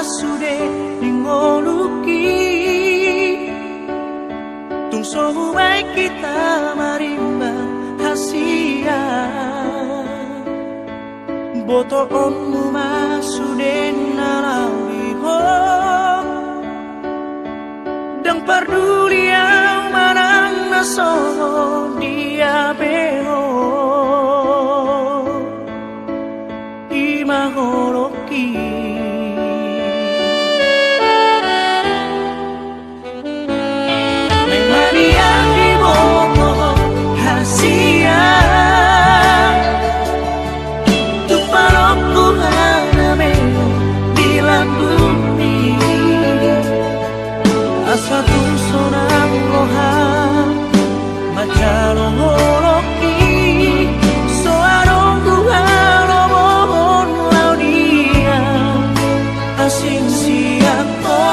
masude ningoluki tung sohu baik kita marimba hasia boto onmu masude nalawi ho dan peduli yang manang nasono dia beho imahoroki memania di boto hasia tu paroku hanameo dilandumi asatu sonang lohan macalo horoki soarong kuharo mohon laudia asing siato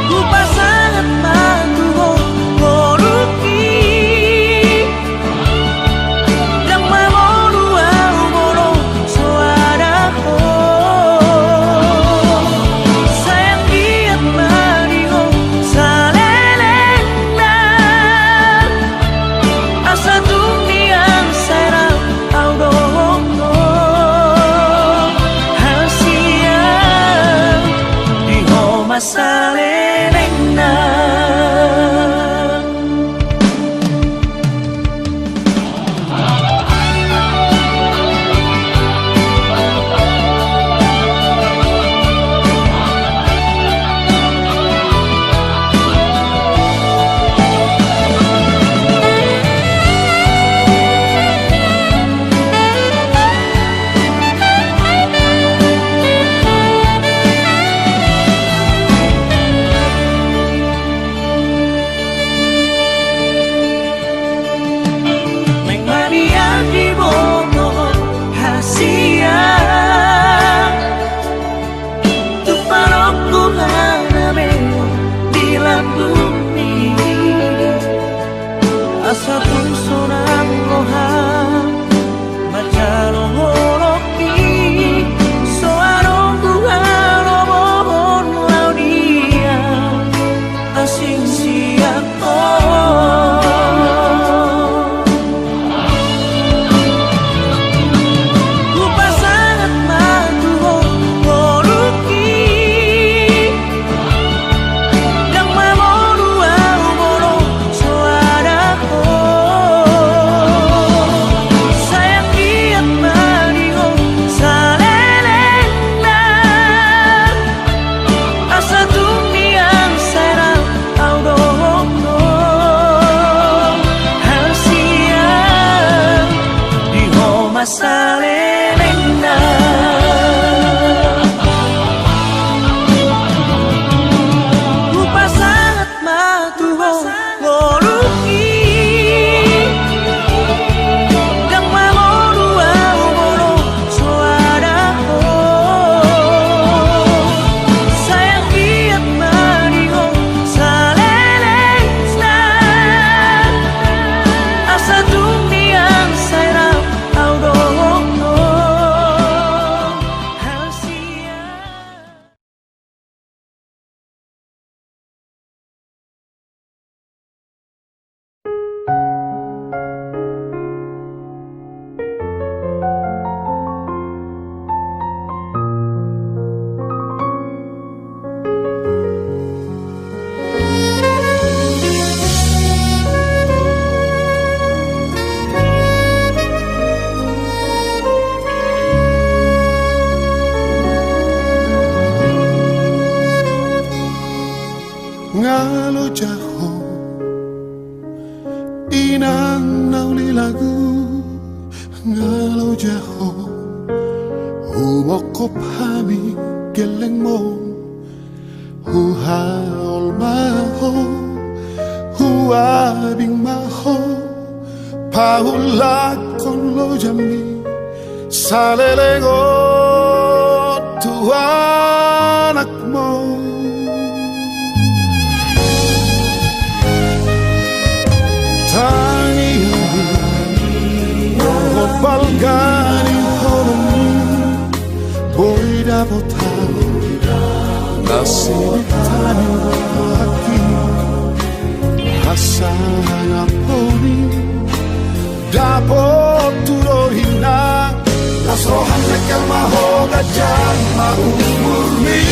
ku pasangan matuho horoki yang mamolu au moro soaraho sayang giat mariho salelena asa dumiang serang au dohongo hasia diho masalelena Mengmania di boto hasia tu paroku hanameo dilandumi asa tung sonang lohan macalo horoki soarong kuharo mohon laudia asing siato ku pasangan matuho horoki yang mamolu au moro soaraho sayang giat mariho salelena asa dumiang serang au dohongo hasia diho masalelena ku pasangat matuho horoki yang mamolu au moro soaraho sayang giat mariho salelena asa dumiang serang au dohongo hasia. Ngalo jaho inang nauli lagu ngalo jaho humokop hami geleng mo huhaol maho huabing maho paulak kon lo jami salelego tuanak mo Balga dapat tahu nasib tanah hati rasanya poni dapat turohina nasrohan lekel maho gajah mau murni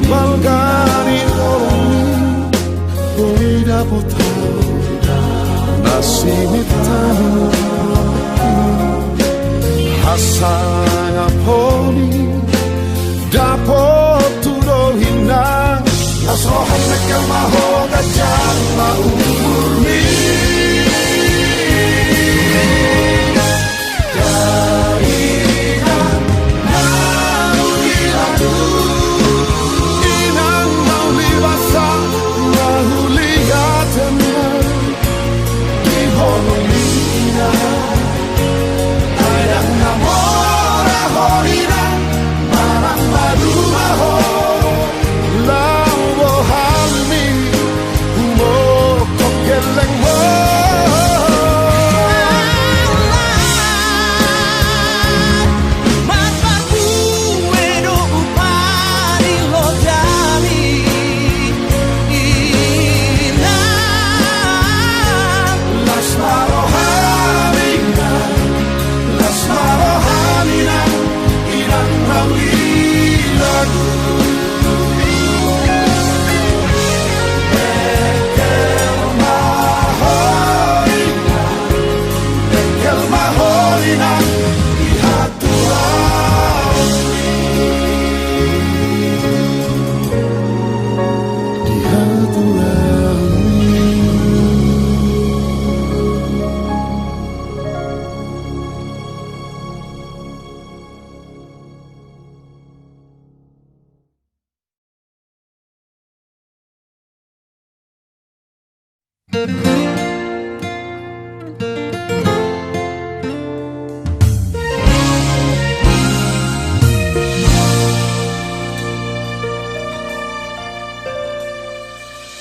Balgani ormi Boida potao Nasimi tahu Hasana poni Dapot turohina Nasrohan lekel maho gajah mau murni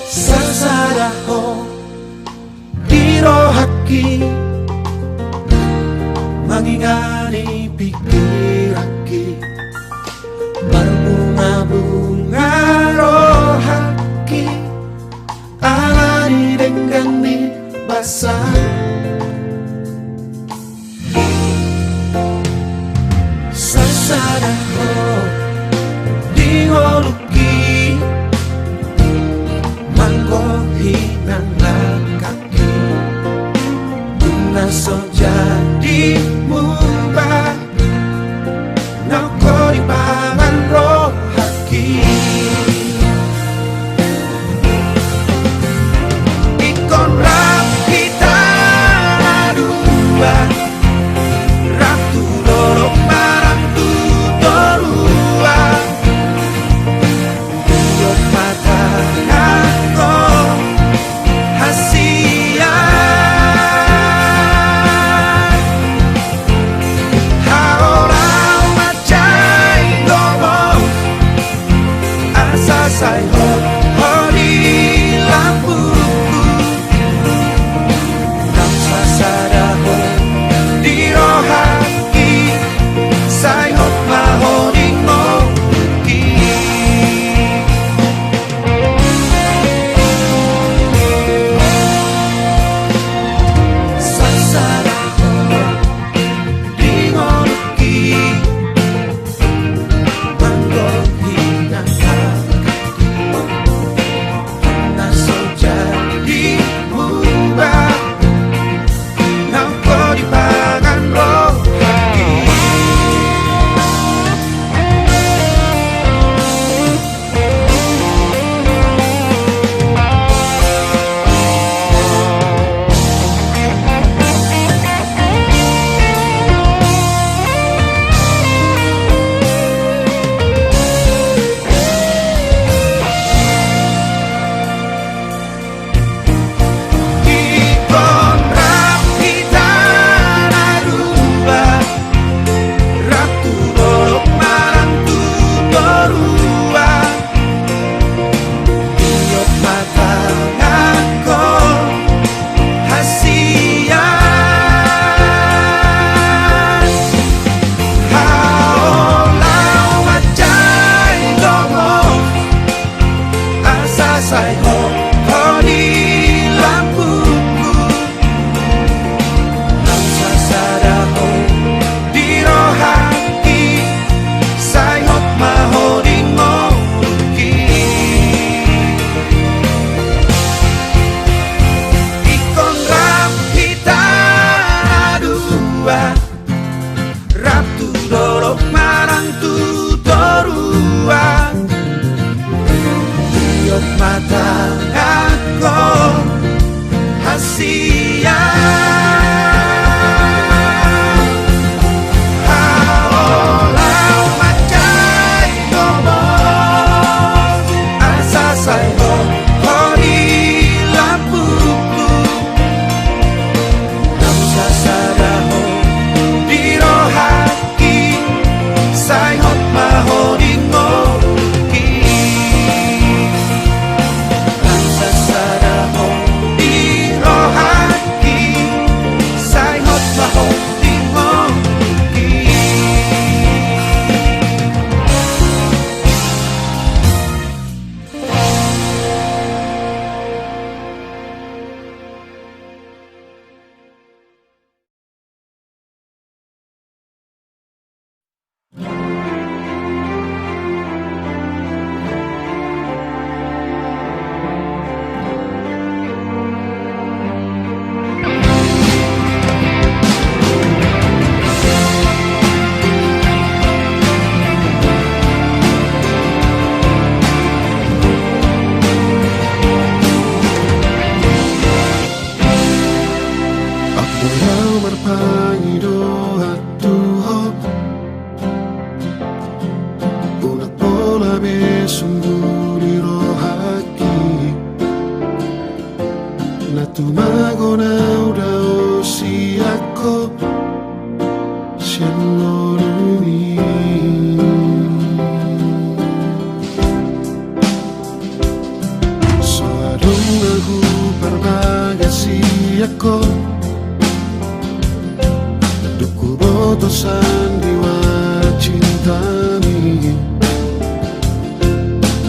Sasaraho dirohaki mangingani pikiraki berbunga-bunga rohaki alani denggani basah Sasaraho diholuki mangkohinang kaki Tuna so jadi mubah sai ho di lampuku Namsa sadaho di rohaki sai ho mahoning mo ki Sasaraho di ngoki Manggo hinang Naso jadi mubah Nampo di pangan rohaki Ikon rapitan aruba Ratu dorok marantu dorua Iyot mata ngako hasian Haolau macai domo Asa sai ho di lampuku Namsa sadaho di rohaki sai hot mahoning moki Ikon rapitan adua Ratu dorok marantu dorua Iyot mata ngako hasian Haolau macai domo Asa sai ho di lampuku Namsa sadaho di rohaki sai hot mahoning moki Namsa sadaho di rohaki sai hot mahoning moki Aku berpangido Tuho Unat pola besungguh di rohaki Natumago na udao si ako Siano dumi So adong aku perbagasi ako Duku botosan diwa cintani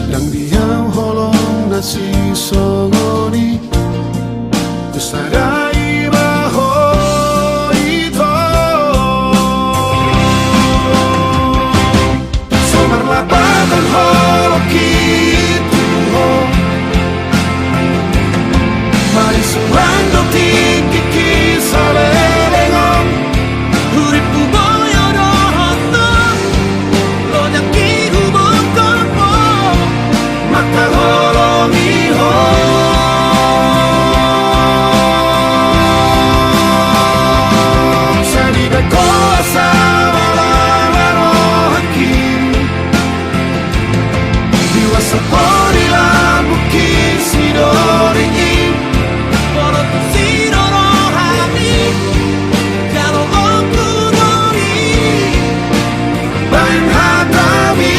Yang diam holong nasi songoni Kusadai baho ito Somar lapakan holong kitu Mari surando tiki kisale Uripu boyo rohoto Lo nyaki hubung korpo Mata holong iho Sadiga kosa wala rohakim Diwasa pori lambuki sidoringi Poro tu sidorohami Kalau aku dori Bain hatawi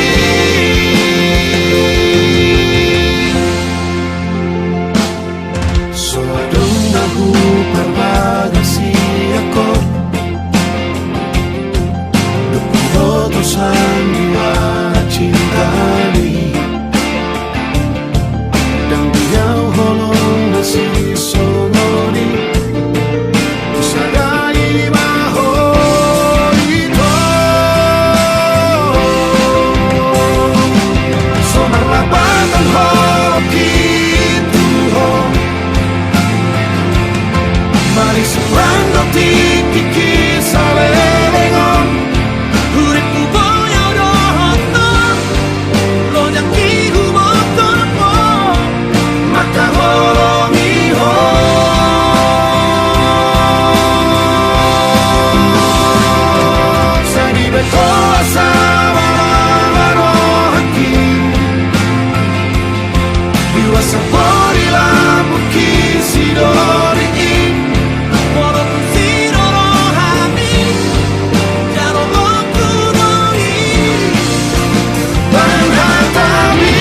sapori la buchi sidori walaupun sirohami kalau aku doi Banhatami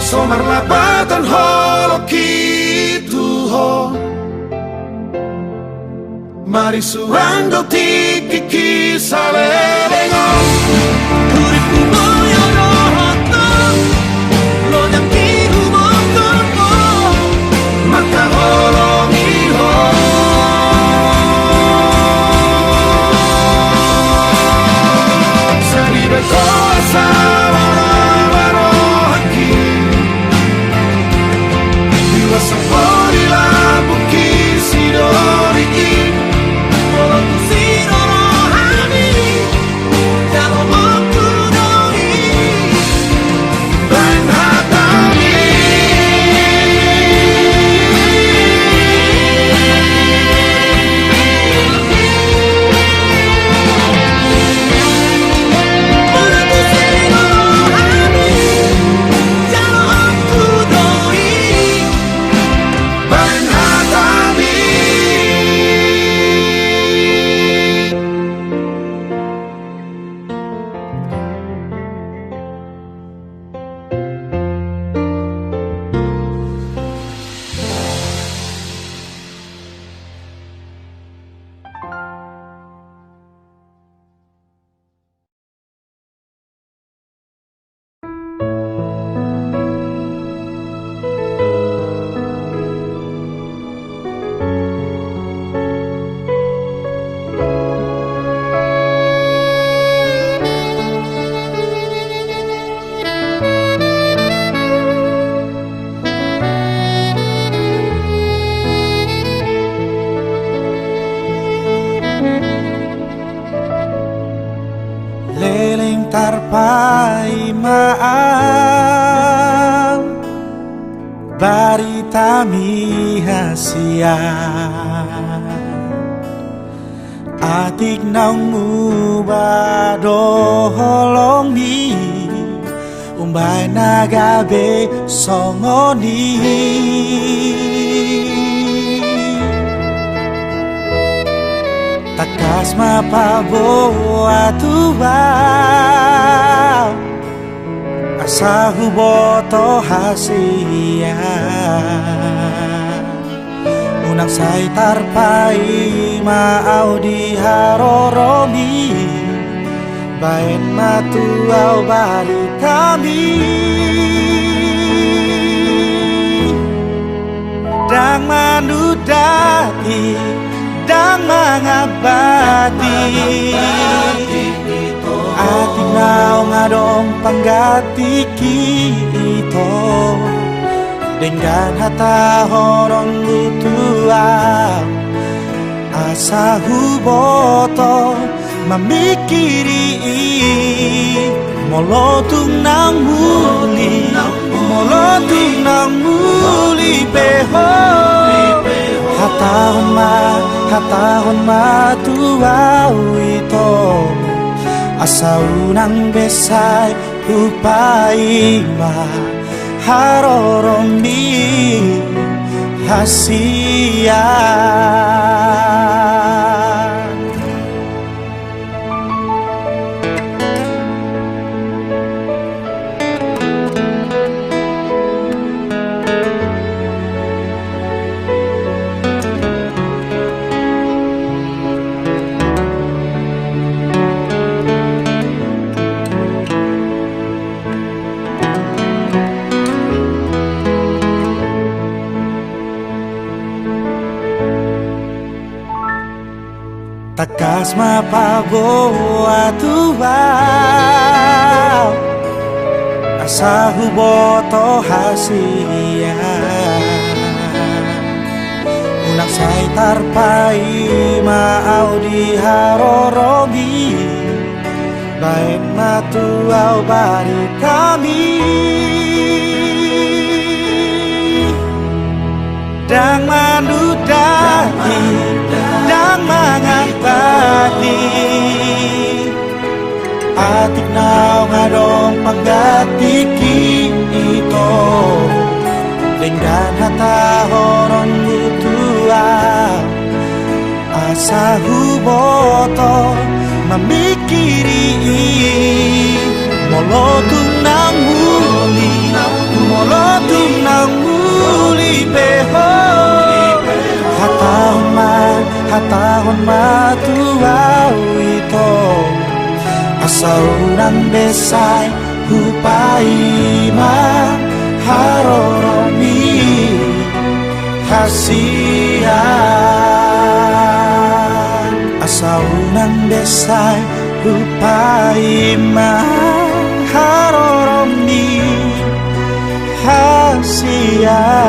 Somar labatan holo kituho Mari suando tiki kisalelengo Uripku moyo rohoto Lo nyakiru mokono Maka holo miho Saribe kosa sapori la buchi sidori walaupun sirohami kalau aku doi Banhatami walaupun sirohami kalau aku doi Leling tarpai maam Barita mi hasia Atik nang mubado holong mi Umbay nagabe songoni Takas mapaboa tuwa Asa huboto hasia Unang say tarpai maaw di haroromi Baen matuaw balik kami Dang manudati Dang mangabati Ating naong adong panggati kito Dengan hata horong lutua Asa huboto mamikiri Molotung nang muli Molotung nang muli beho Hatahon matuaw ito Asa unang besay upay harorong mi hasia Takas mapaboa tuwa Asa huboto hasia Unang say tarpai maaw di harorogi baik matuau bari kami dang manudaki dang mangabadi atik nau ngadong paggatiki ito linggan hata horon butua asa huboto mamikiri molotung nang muli beho hatahon matuau ito asa urang desai hupai ma haroromi kasihan asa urang desai hupai ma haroromi kasihan